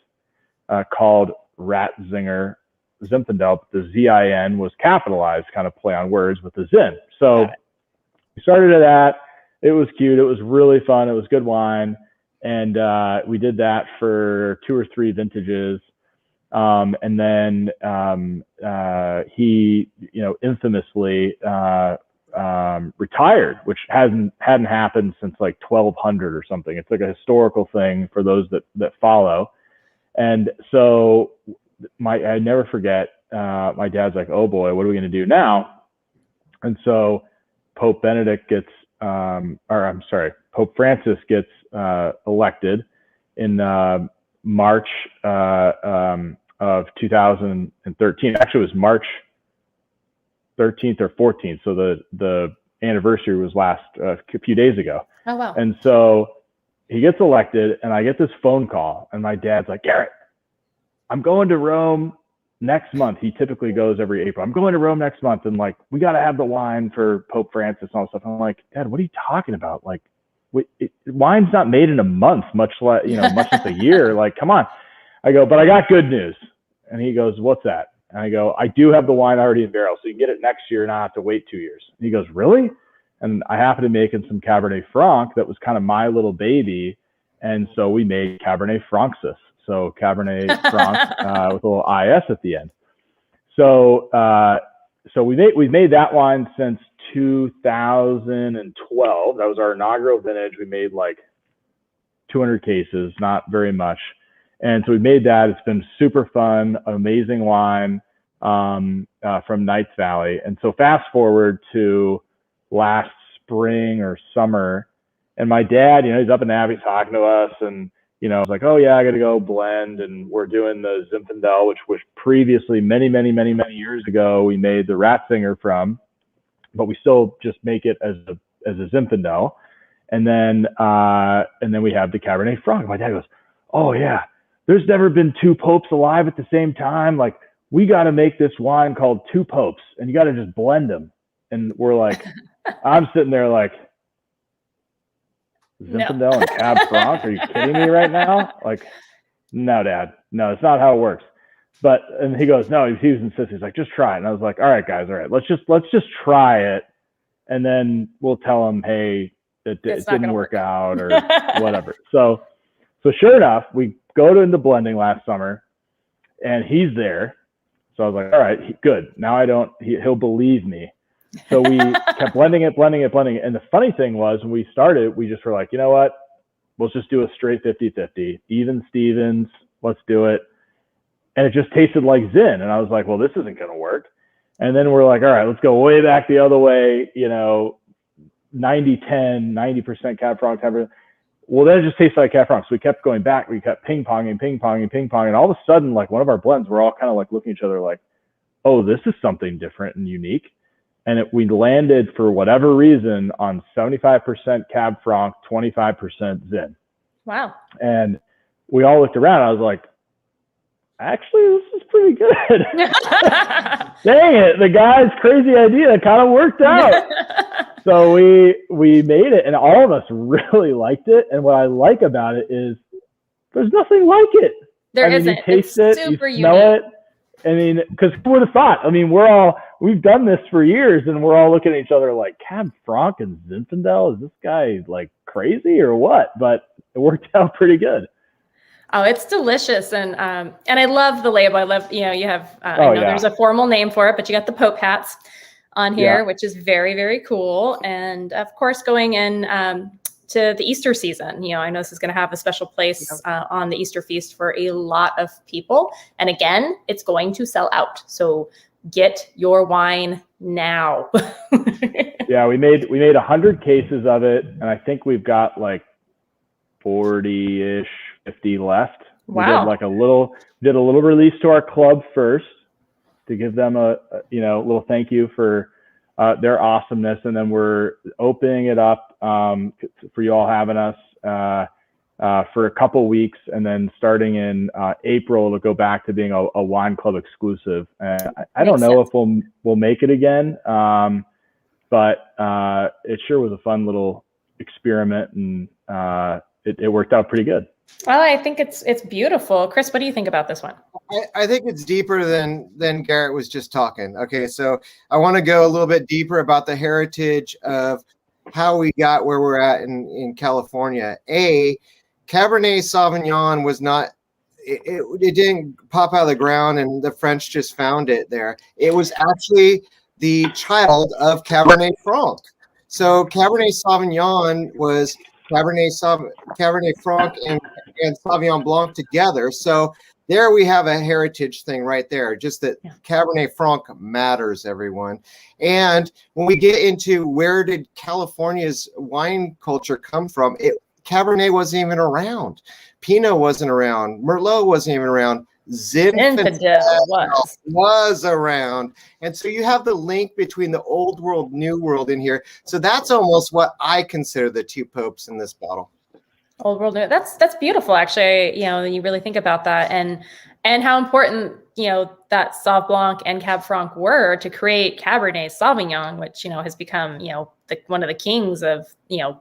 called Ratzinger Zinfandel. The Z-I-N was capitalized, kind of play on words with the Zin. So we started at that. It was cute. It was really fun. It was good wine. And we did that for 2 or 3 vintages. And then he, infamously retired, which hadn't happened since 1200 or something. It's a historical thing for those that follow. And so I never forget, my dad's like, "Oh boy, what are we going to do now?" And so Pope Benedict gets, Pope Francis gets elected in March of 2013. Actually, it was March 13th or 14th. So the anniversary was a few days ago. Oh, wow. And so he gets elected, and I get this phone call, and my dad's like, "Garrett, I'm going to Rome next month." He typically goes every April. "I'm going to Rome next month, and we got to have the wine for Pope Francis and all that stuff." I'm like, "Dad, what are you talking about? Wine's not made in a month, much less a year. Come on." I go, "But I got good news." And he goes, "What's that?" And I go, "I do have the wine already in barrel, so you can get it next year and not have to wait 2 years." And he goes, "Really?" And I happened to make some Cabernet Franc that was kind of my little baby. And so we made Cabernet Francais. So Cabernet Franc with a little IS at the end. So we've made that wine since 2012. That was our inaugural vintage. We made like 200 cases, not very much. And so we made that. It's been super fun, amazing wine from Knights Valley. And so fast forward to last spring or summer, and my dad, he's up in Abbey talking to us, and I was like, oh yeah, I got to go blend, and we're doing the Zinfandel, which previously many years ago we made the Ratzinger from, but we still just make it as a Zinfandel, and then we have the Cabernet Franc. My dad goes, oh yeah, there's never been two popes alive at the same time. Like, we got to make this wine called Two Popes, and you got to just blend them. And we're like, I'm sitting there like, Zinfandel and Cab Franc? Are you kidding me right now? Like, no, Dad, no, it's not how it works. And he goes, no, he was insisting. He's like, just try it. And I was like, all right, guys, all right, let's just try it, and then we'll tell him, hey, it didn't work out or whatever. So sure enough, we go into blending last summer, and he's there. So I was like, all right, good. Now he'll believe me. So we kept blending it. And the funny thing was, when we started, we just were like, you know what? Let's just do a straight 50-50. Even Stevens, let's do it. And it just tasted like Zin. And I was like, well, this isn't going to work. And then we're like, all right, let's go way back the other way, 90-10, 90% Cab Franc. Well, then it just tasted like Cab Franc. So we kept going back. We kept ping-ponging. And all of a sudden, like, one of our blends, we're all kind of like looking at each other like, oh, this is something different and unique. And we landed, for whatever reason, on 75% Cab Franc, 25% Zin. Wow. And we all looked around. I was like, actually, this is pretty good. Dang it, the guy's crazy idea kind of worked out. So we made it, and all of us really liked it. And what I like about it is there's nothing like it. There isn't. You taste it, super you smell unique. it. I mean, because who would have thought? I mean, we've done this for years, and we're all looking at each other like, Cab Franc and Zinfandel, is this guy like crazy or what? But it worked out pretty good. Oh, it's delicious. And I love the label. I love, you have, I know there's a formal name for it, but you got the Pope hats on here, which is very, very cool. And of course, going in to the Easter season, I know this is going to have a special place on the Easter feast for a lot of people. And again, it's going to sell out. So get your wine now. Yeah, we made 100 cases of it, and I think we've got like 40-ish, 50 left. Wow. We did a little release to our club first to give them a little thank you for their awesomeness, and then we're opening it up for you all having us for a couple weeks, and then starting in April, it'll go back to being a wine club exclusive. I don't know if we'll make it again, but it sure was a fun little experiment, and it worked out pretty good. Well, I think it's beautiful. Chris, what do you think about this one? I think it's deeper than Garrett was just talking. Okay, so I want to go a little bit deeper about the heritage of how we got where we're at in California. Cabernet Sauvignon was not, it didn't pop out of the ground and the French just found it there. It was actually the child of Cabernet Franc. So Cabernet Sauvignon was Cabernet Franc and Sauvignon Blanc together. So there we have a heritage thing right there, just that Cabernet Franc matters, everyone. And when we get into where did California's wine culture come from, Cabernet wasn't even around. Pinot wasn't around. Merlot wasn't even around. Zinfandel was around. And so you have the link between the old world, new world in here. So that's almost what I consider the two popes in this bottle. Old world, new. That's beautiful, actually. You really think about that and how important that Sauv Blanc and Cab Franc were to create Cabernet Sauvignon, which has become one of the kings of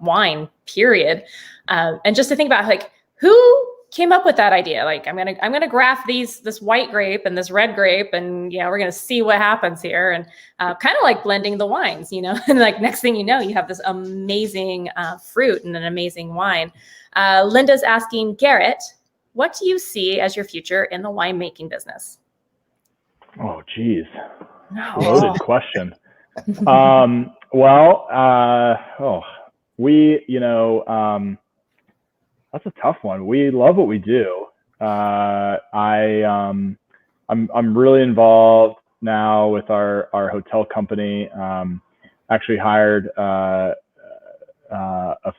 wine. Period. And just to think about who came up with that idea. Like, I'm gonna graft this white grape and this red grape, and we're gonna see what happens here, and kind of like blending the wines, and like next thing you know, you have this amazing fruit and an amazing wine. Linda's asking, Garrett, what do you see as your future in the winemaking business? Oh, geez. No. Loaded question. That's a tough one. We love what we do. I'm really involved now with our hotel company. Actually hired a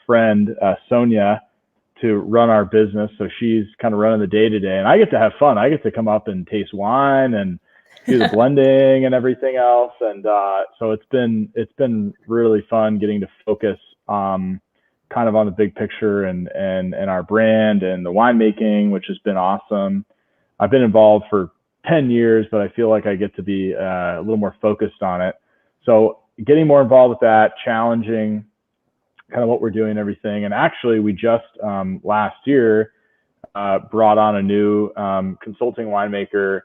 friend, Sonia, to run our business. So she's kind of running the day to day, and I get to have fun. I get to come up and taste wine and do the blending and everything else. And so it's been really fun getting to focus kind of on the big picture and our brand and the winemaking, which has been awesome. I've been involved for 10 years, but I feel like I get to be a little more focused on it. So getting more involved with that, challenging kind of what we're doing and everything. And actually we just last year brought on a new consulting winemaker,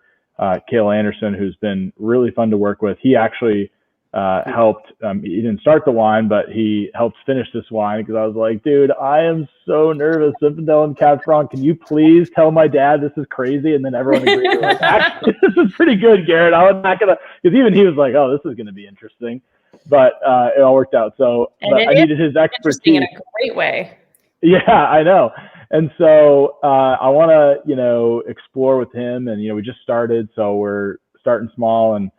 Cale Anderson, who's been really fun to work with. He actually helped, he didn't start the wine, but he helped finish this wine, because I was like, dude, I am so nervous. Zinfandel and Cab Franc, can you please tell my dad this is crazy? And then everyone agreed. Like, actually, this is pretty good, Garrett. I was not going to, because even he was like, oh, this is going to be interesting. But it all worked out. So but I needed his expertise. In a great way. Yeah, I know. And so I want to, explore with him. And, we just started, so we're starting small and,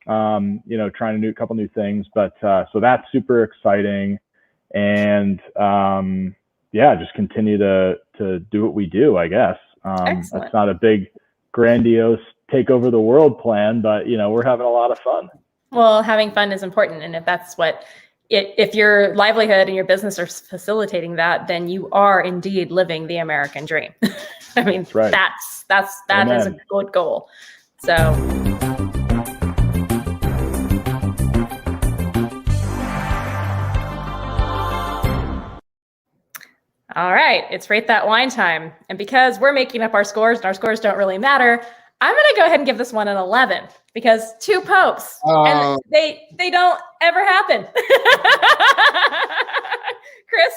trying to do a couple new things. But so that's super exciting. And just continue to do what we do, I guess. That's not a big, grandiose take over the world plan, but, we're having a lot of fun. Well, having fun is important. And if that's if your livelihood and your business are facilitating that, then you are indeed living the American dream. I mean, that's right. That is a good goal. So. All right, it's Rate That Wine time. And because we're making up our scores and our scores don't really matter, I'm going to go ahead and give this one an 11, because two popes, and they don't ever happen. Chris?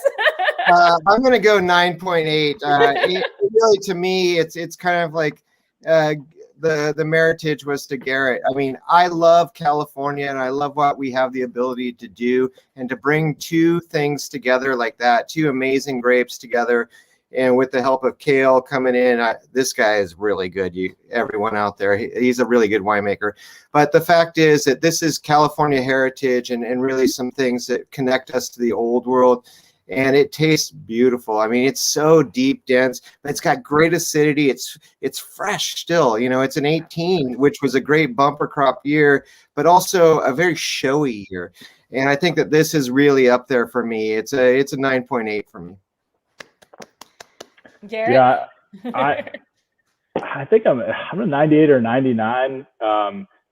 I'm going to go 9.8. Really, to me, it's kind of like the meritage was to Garrett. I mean, I love California, and I love what we have the ability to do, and to bring two things together like that, two amazing grapes together. And with the help of Cale coming in, this guy is really good. Everyone out there, he's a really good winemaker. But the fact is that this is California heritage, and really some things that connect us to the old world. And it tastes beautiful. I mean, it's so deep, dense, but it's got great acidity. It's fresh still. It's an 18, which was a great bumper crop year, but also a very showy year. And I think that this is really up there for me. It's a 9.8 for me. Garrett? Yeah, I think I'm a 98 or 99.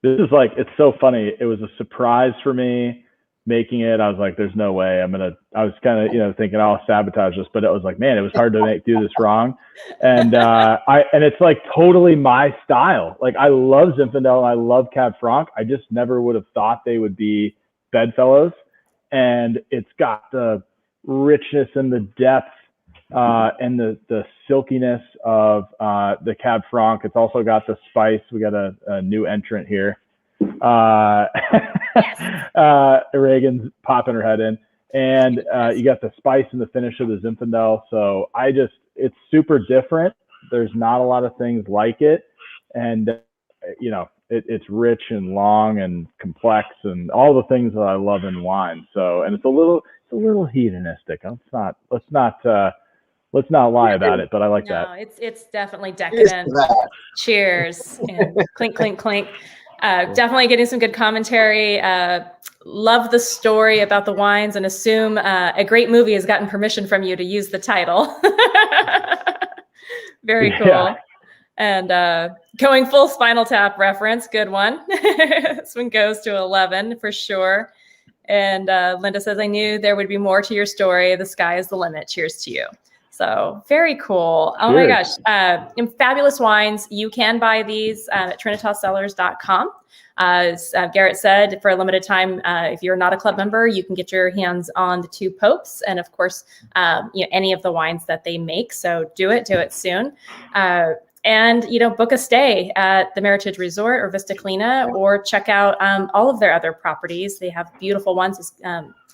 This is like, it's so funny. It was a surprise for me making it. I was like, there's no way I was kind of, thinking I'll sabotage this, but it was like, man, it was hard to do this wrong. And and it's like totally my style. Like, I love Zinfandel and I love Cab Franc. I just never would have thought they would be bedfellows. And it's got the richness and the depth and the silkiness of the Cab Franc. It's also got the spice. We got a new entrant here. Reagan's popping her head in, and you got the spice and the finish of the Zinfandel. So it's super different. There's not a lot of things like it, and it's rich and long and complex and all the things that I love in wine. So, and it's a little hedonistic. Let's not lie about it, but I like that. It's definitely decadent. Cheers. And clink, clink, clink. Definitely getting some good commentary. Love the story about the wines, and assume a great movie has gotten permission from you to use the title. Very cool. Yeah. And going full Spinal Tap reference. Good one. This one goes to 11 for sure. And Linda says, I knew there would be more to your story. The sky is the limit. Cheers to you. So very cool. Oh my Cheers. gosh. And fabulous wines. You can buy these at TrinitasCellars.com. As Garrett said, for a limited time, if you're not a club member, you can get your hands on the two popes and, of course, any of the wines that they make. So do it soon. And, book a stay at the Meritage Resort or Vista Clina, or check out all of their other properties. They have beautiful ones, as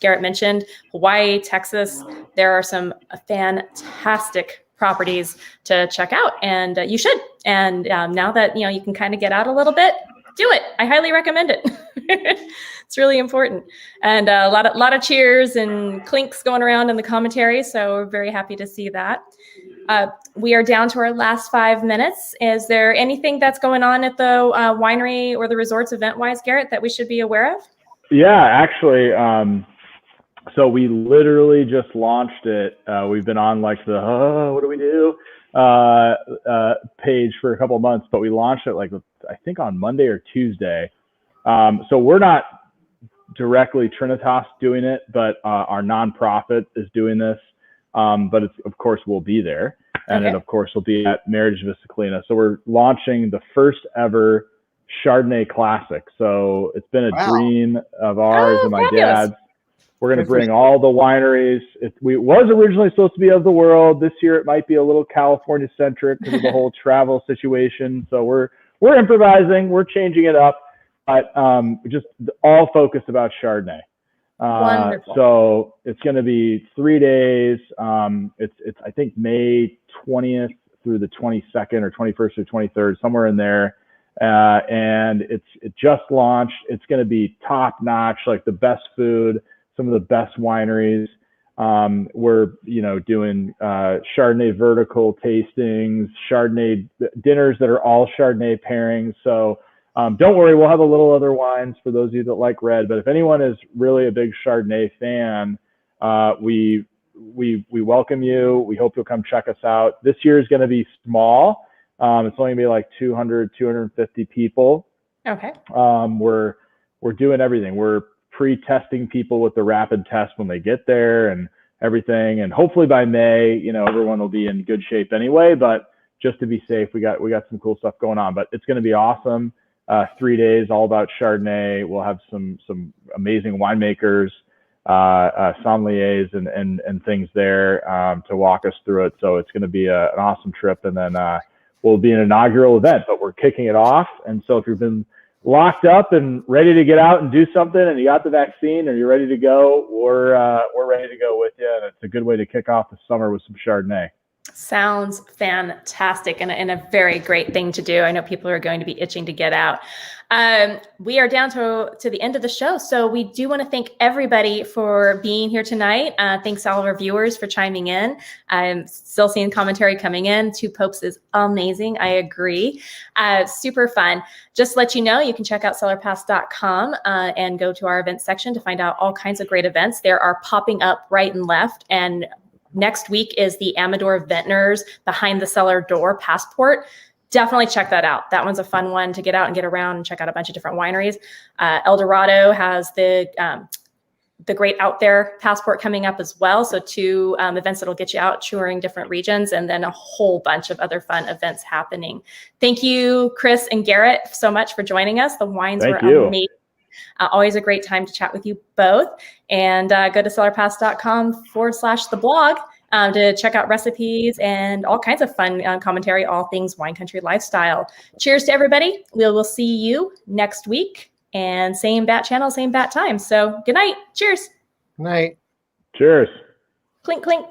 Garrett mentioned, Hawaii, Texas. There are some fantastic properties to check out, and you should. And now that, you can kind of get out a little bit, do it. I highly recommend it. It's really important. And a lot of cheers and clinks going around in the commentary. So we're very happy to see that. We are down to our last 5 minutes. Is there anything that's going on at the winery or the resorts event-wise, Garrett, that we should be aware of? Yeah, actually, so we literally just launched it. We've been on like the what do we do page for a couple of months, but we launched it I think on Monday or Tuesday. So we're not directly Trinitas doing it, but our nonprofit is doing this. But it's, of course, we'll be there. And Okay. it, of course, will be at Meritage Vista Clina. So we're launching the first ever Chardonnay Classic. So it's been a dream of ours and my fabulous. dad's. We're going to bring all the wineries. It was originally supposed to be of the world. This year it might be a little California centric because of the whole travel situation. So we're improvising. We're changing it up, but just all focused about Chardonnay. Wonderful. So it's going to be 3 days. It's I think May 20th through the 22nd or 21st or 23rd, somewhere in there. And it just launched. It's going to be top notch, like the best food, some of the best wineries. We're, doing Chardonnay vertical tastings, Chardonnay dinners that are all Chardonnay pairings. So don't worry, we'll have a little other wines for those of you that like red. But if anyone is really a big Chardonnay fan, we welcome you. We hope you'll come check us out. This year is going to be small. It's only going to be like 200, 250 people. Okay. We're doing everything. We're pre-testing people with the rapid test when they get there and everything. And hopefully by May, everyone will be in good shape anyway. But just to be safe, we got some cool stuff going on. But it's going to be awesome. 3 days all about Chardonnay. We'll have some amazing winemakers, sommeliers and things there to walk us through it. So it's going to be an awesome trip. And then will be an inaugural event, but we're kicking it off. And so if you've been locked up and ready to get out and do something and you got the vaccine or you're ready to go, we're ready to go with you. And it's a good way to kick off the summer with some Chardonnay. Sounds fantastic and a very great thing to do. I know people are going to be itching to get out. We are down to the end of the show. So we do want to thank everybody for being here tonight. Thanks all of our viewers for chiming in. I'm still seeing commentary coming in. Two Popes is amazing. I agree. Super fun. Just to let you know, you can check out CellarPass.com and go to our events section to find out all kinds of great events. There are popping up right and left, and next week is the Amador Vintners Behind the Cellar Door Passport. Definitely check that out. That one's a fun one to get out and get around and check out a bunch of different wineries. El Dorado has the Great Out There Passport coming up as well. So two events that'll get you out touring different regions, and then a whole bunch of other fun events happening. Thank you, Chris and Garrett, so much for joining us. The wines were amazing. Always a great time to chat with you both. And go to CellarPass.com/the blog to check out recipes and all kinds of fun commentary, all things wine country lifestyle. Cheers to everybody. We will see you next week, and same bat channel, same bat time. So good night. Cheers. Night. Cheers. Clink, clink.